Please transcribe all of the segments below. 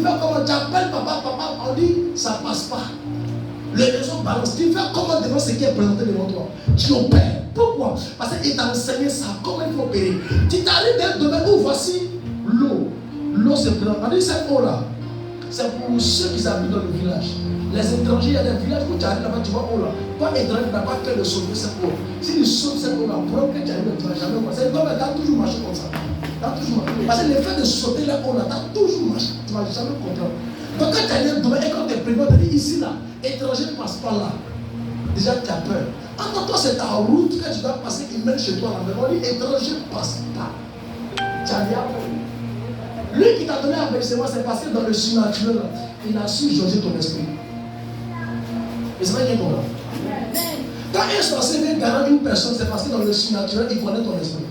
fais comment? Tu appelles papa, on dit ça passe pas. Les raisons balancent. Tu fais comment devant ce qui est présenté devant toi? Tu opères. Pourquoi? Parce qu'il t'a enseigné ça, comment il faut opérer. Tu t'arrives dans un domaine où voici l'eau. L'eau se présente. On dit cette eau-là, c'est pour ceux qui habitent dans le village. Les étrangers, il y a des villages où tu arrives là-bas, tu vois eau là. Toi, étranger, tu n'as pas peur de sauver cette eau. Si tu sauves cette eau là, pour que tu arrives, tu ne vas jamais voir. C'est comme tu as toujours marché comme ça. Parce que le fait de sauter la eau là, tu as toujours marché. Tu ne vas jamais comprendre. Donc quand tu arrives demain et quand tu es prévenu, tu dis ici là, étranger ne passe pas là. Déjà tu as peur. Entre toi, c'est ta route que tu dois passer, il mène chez toi là. Mais on dit étranger ne passe pas. Tu as bien peur. Lui qui t'a donné un avertissement, c'est parce que dans le surnaturel, il a su jauger ton esprit. Et c'est vrai qu'il est bon. Quand un sorcier vient garder une personne, c'est parce que dans le surnaturel, il connaît ton esprit.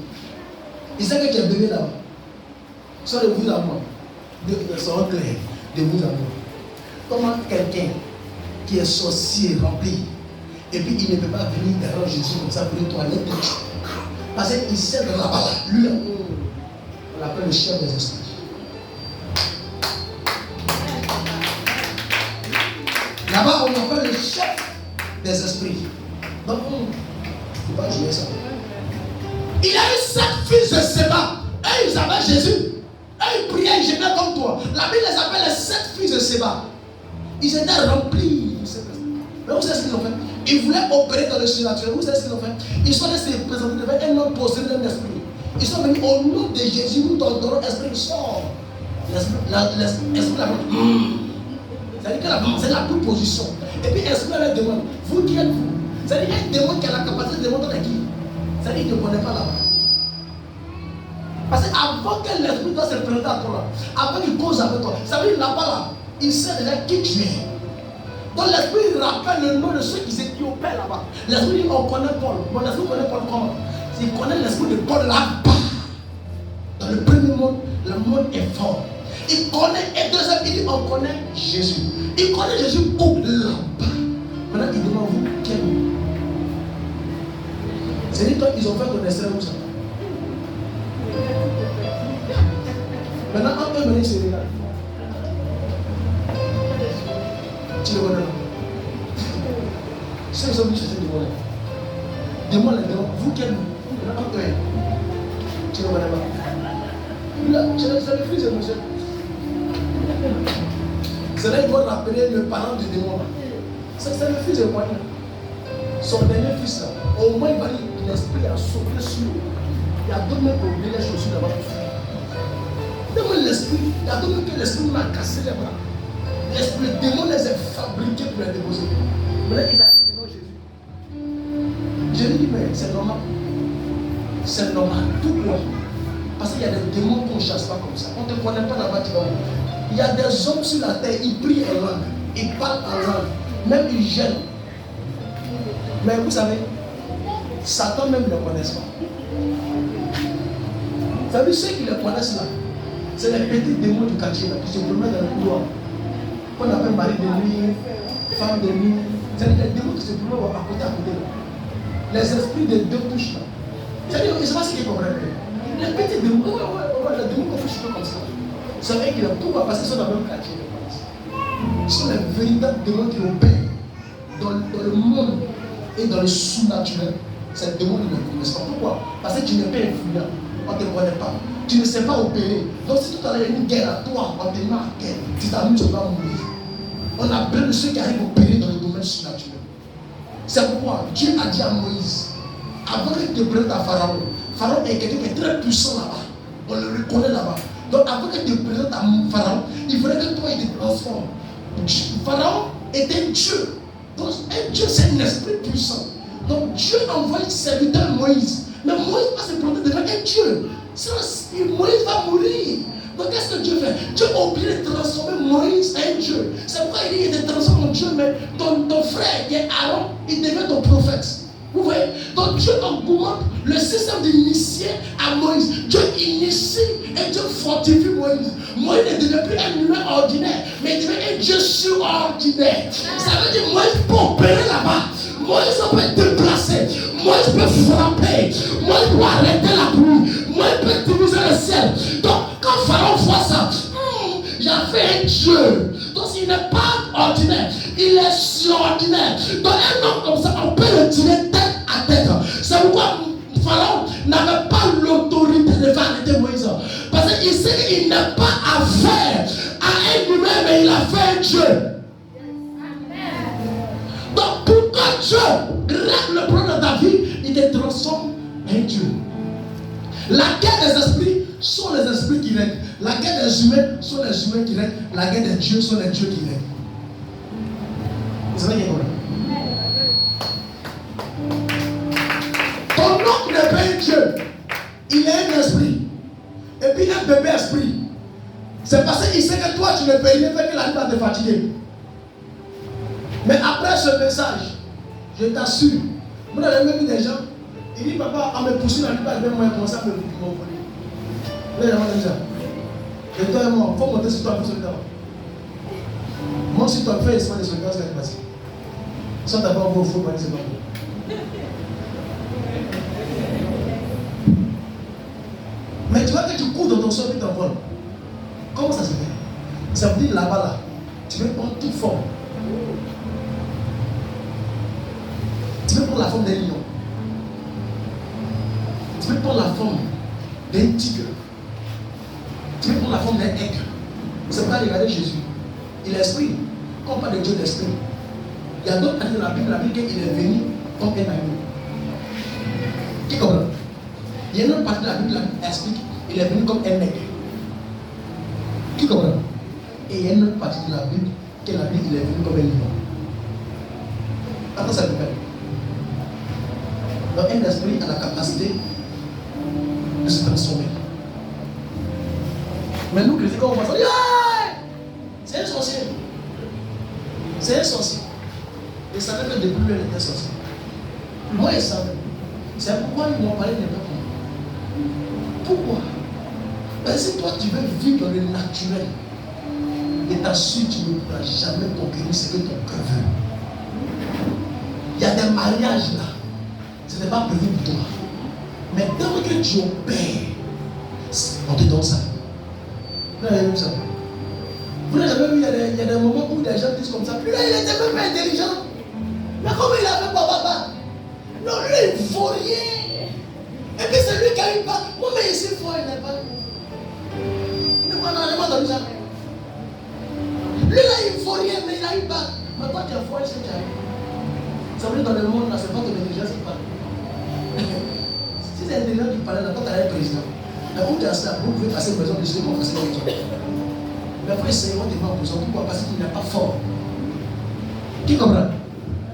Il sait que tu es bébé là-bas. Soit de vous à moi, de son clair, de vous à moi. Comment quelqu'un qui est sorcier rempli, et puis il ne peut pas venir derrière Jésus comme ça pour une toilette, parce qu'il sait de là-bas, lui, on l'appelle le chef des esprits. Là-bas, on appelle le chef des esprits. Donc, il ne faut pas jouer ça. Il a eu 7 fils de Séba. Et ils avaient Jésus. Et ils priaient, ils jeûnaient comme toi. La Bible les appelle les 7 fils de Séba. Ils étaient remplis. Mais vous savez ce qu'ils ont fait? Ils voulaient opérer dans le surnaturel. Vous savez ce qu'ils ont fait? Ils sont allés se présenter devant un homme possédé d'un esprit. Ils sont venus au nom de Jésus. Nous t'ordonnons, esprit, sort. L'esprit la c'est-à-dire que c'est la plus position. Et puis l'esprit leur demande, vous qui êtes-vous? C'est-à-dire un démon qui a la capacité de demander à qui? C'est-à-dire qu'il ne connaît pas là-bas. Parce qu'avant que l'esprit doit se présenter à toi, avant qu'il cause avec toi, ça veut dire là-bas là, il sait déjà qui tu es. Donc l'esprit rappelle le nom de ceux qui opèrent là-bas. L'esprit dit, on connaît Paul. Bon, l'esprit connaît Paul comment? Il connaît l'esprit de Paul là-bas. Dans le premier monde, le monde est fort. Il connaît, et deuxième, il dit, on connaît Jésus. Il connaît Jésus où? Là-bas. Maintenant, il demande, vous, quel? C'est-à-dire, toi, ils ont fait ton extrait où ça? Maintenant, un peu mener, c'est légal. Tu le connais là? Ceux qui ont vu chercher du bonheur. Demande les démons, vous, quel? Maintenant, un peu. Tu le connais pas? Là, c'est le fils de monsieur. C'est là qu'il doit rappeler le parent du démon. C'est le fils de moyen. Son dernier fils là, au moins il va dire l'esprit a sauté sur lui. Il y a d'autres mecs qui ont oublié les chaussures là-bas pour fuir. Demande l'esprit, il y a d'autres mecs que l'esprit m'a cassé les bras. L'esprit, le démon les a fabriqués pour les déposer. Maintenant ils arrivent devant Jésus. Jésus dit, mais c'est normal. C'est normal. Pourquoi? Parce qu'il y a des démons qu'on ne chasse pas comme ça. On ne te connaît pas là-bas, tu vas où? Il y a des hommes sur la terre, ils prient en langue, ils parlent en langue, même ils gênent. Mais vous savez, Satan même ne le connaissent pas. Vous savez, ceux qui le connaissent là, c'est les petits démons du quartier là, qui se promènent dans le couloir. Qu'on appelle mari de nuit, femme de nuit. C'est les démons qui se promènent à côté là. Les esprits des deux touches là. C'est-à-dire, ils ne savent pas ce qu'ils comprennent. Les petits démons, les démons qu'on fait comme ça. C'est vrai qu'il y a pourquoi? Parce qu'ils sont dans le même quartier. Ils sont les véritables démons qui opèrent dans le monde et dans le sous-naturel. Ces démons ne le connaissent pas. Pourquoi? Parce que tu n'es pas influent. On ne te connaît pas. Tu ne sais pas opérer. Donc si tout à l'heure il y a une guerre à toi, on te met à guerre. Tu t'amuses, tu vas mourir. On a besoin de ceux qui arrivent à opérer dans le domaine sous-naturel. C'est pourquoi Dieu a dit à Moïse, avant qu'il te présente à Pharaon, Pharaon est quelqu'un qui est très puissant là-bas. On le reconnaît là-bas. Donc avant qu'il te présente à Pharaon, il faudrait que toi il te transforme. Pharaon était un Dieu. Donc un Dieu c'est un esprit puissant. Donc Dieu envoie le serviteur Moïse. Mais Moïse va se planter devant un Dieu. Sinon Moïse va mourir. Donc qu'est-ce que Dieu fait? Dieu a oublié de transformer Moïse en un Dieu. C'est pourquoi il dit qu'il te transforme en Dieu, mais ton frère qui est Aaron, il devient ton prophète. Vous voyez? Donc Dieu augmente le système d'initier à Moïse. Dieu initie et Dieu fortifie Moïse. Moïse ne devient plus un humain ordinaire, mais il devient un Dieu surordinaire. Ça veut dire Moïse peut opérer là-bas. Moïse peut déplacer. Moïse peut frapper. Moïse peut arrêter la pluie. Moïse peut diviser le ciel. Donc quand Pharaon voit ça, Yahvé fait un Dieu. Donc il n'est pas ordinaire, il est surordinaire. Donc un homme comme ça, on peut le tirer tête à tête. C'est pourquoi Pharaon n'avait pas l'autorité de faire arrêter Moïse. Parce qu'il sait qu'il n'a pas affaire à un humain, mais il a fait un Dieu. Donc pour que Dieu règle le problème de ta vie, il te transforme en Dieu. La guerre des esprits sont les esprits qui règnent. La guerre des humains sont les humains qui règnent. La guerre des dieux sont les dieux qui règnent. Vous savez qu'il y a ton oncle n'est pas un Dieu. Il est un esprit. Et puis un bébé esprit. C'est parce qu'il sait que toi tu ne peux pas, il fait qu'il arrive à te fatiguer. Mais après ce message, je t'assure, vous avez même vu des gens, il dit papa, en me poussant dans le bas, moi, il commence à me voler. Vous avez dit ça. Et toi et moi, il faut monter sur toi pour se faire. Moi, si tu as fait, c'est pas des soldats, c'est passé. Sans t'avoir un beau faux, c'est pas bon. Mais tu vois que tu cours dans ton sol et t'envoles. Comment ça se fait? Ça veut dire là-bas, là, tu veux prendre toute forme. Tu veux prendre la forme d'un lion. Tu veux prendre la forme d'un tigre. Tu veux prendre la forme d'un aigle. C'est pas regarder Jésus. Il est esprit. Quand on parle de Dieu d'esprit, il y a d'autres parties de la Bible qu'il est venu comme un agneau. Qui comprend? Il y a une autre partie de la Bible qui explique qu'il est venu comme un aigle. Qui comprend? Et il y a une autre partie de la Bible qui est venu comme un lion. Attends, ça dépend. Donc un esprit a la capacité de se transformer. Mais nous chrétiens, quand on va dire, c'est un sorcier. C'est un sorcier. Il savait que depuis lui, il était sorcier. Moi, il savait. C'est pourquoi ils m'ont parlé de n'importe quoi. Pourquoi? Parce que si toi, tu veux vivre dans le naturel, et t'assures, tu ne pourras jamais conquérir ce que ton cœur veut. Il y a des mariages là. Ce n'est pas prévu pour toi. Mais tant que tu opères, on te donne ça. Vous n'avez jamais vu ça? Vous n'avez jamais vu, il y a des moments où des gens disent comme ça. Lui là, il était même pas intelligent. Mais comment il a fait pour papa? Non, lui, il ne faut rien. Et puis c'est lui qui a une part. Moi, mais ici, il faut, il n'est pas. Il n'est pas entendu ça. Lui là, il ne faut rien, mais il a une part. Mais toi, tu as foi, c'est tu as eu. Ça veut dire dans le monde, là, c'est pas ton intelligence qui parle. Si c'est l'intelligence qui parle, là, toi, tu as un président. Mais où tu as ça, vous pouvez passer une maison de chez moi, passer une maison. Mais après, c'est moi qui vais en prison. Pourquoi? Parce qu'il n'est pas fort. Qui comprend?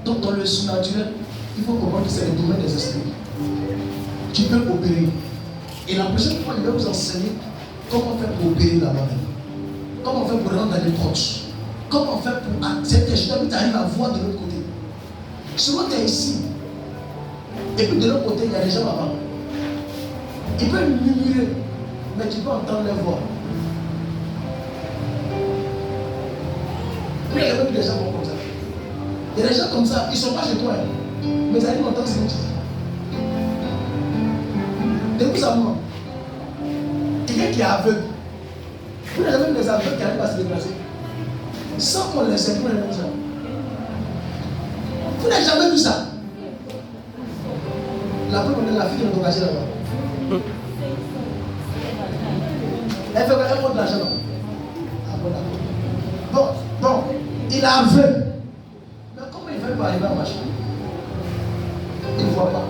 Donc, dans le surnaturel, il faut comprendre que c'est le domaine des esprits. Tu peux opérer. Et la prochaine fois, je vais vous enseigner comment faire pour opérer là-bas. Comment faire pour rentrer dans les proches. Comment faire pour accepter. Je t'invite à arriver à voir de l'autre côté. Souvent, tu es ici. Et puis de l'autre côté, il y a des gens là-bas. Ils peuvent murmurer, mais tu peux entendre leur voix. Il y a même des gens comme ça. Il y a des gens comme ça, ils ne sont pas chez toi. Mais ils arrivent à entendre ce que tu dis. Depuis ça, moi, quelqu'un qui est aveugle. Vous n'avez même des aveugles qui arrivent à se déplacer. Sans qu'on les sait, vous n'avez même ça. Vous n'avez jamais vu ça. La preuve, on est la fille qui est engagée là-bas. Elle fait quoi? Elle monte l'argent là-bas. Bon, il est aveugle. Mais comment il fait pour arriver à marcher? Il ne voit pas.